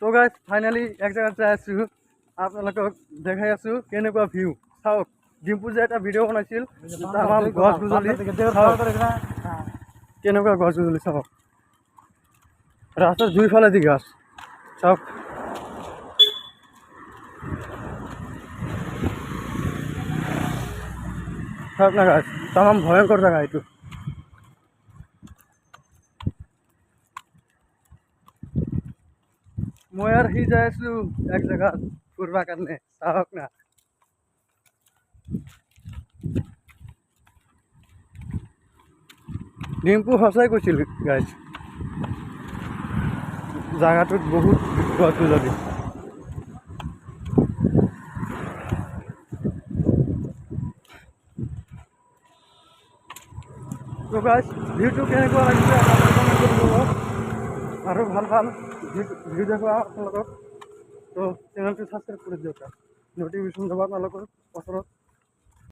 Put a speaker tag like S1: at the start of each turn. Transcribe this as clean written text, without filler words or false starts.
S1: তো guys finally এক জেগাত যাই আছোঁ আপোনালোকক দেখাই আছোঁ কেনেকুৱা ভিউ চাওক ডিম্পু যে এটা ভিডিঅ' বনাইছিল তামাম গছ গছলি কেনেকুৱা গছ গছলি চাওক ৰাস্তাৰ দুইফালেদি গাছ চাওক চাওক না গাছ তামাম ভয়ংকৰ জেগা এইটো মই আর সি যাই আছো এক জায়গা ঘুরবা কারণে চাওক না ডিম্পু সঁচাই কৈছিল গাইজ জায়গাটোত বহুত গছ গছলি তো গাইজ ভিউটো কেনেকুৱা লাগিছে আপোনালোকে কমেণ্ট কৰি দিব আৰু ভাল ভাল ভিউ দেখুৱা আপোনালোকক তো চেনেলটো ছাবস্ক্ৰাইব কৰি দিয়ক নটিফিকেশ্যন যাব আপোনালোকৰ ওচৰত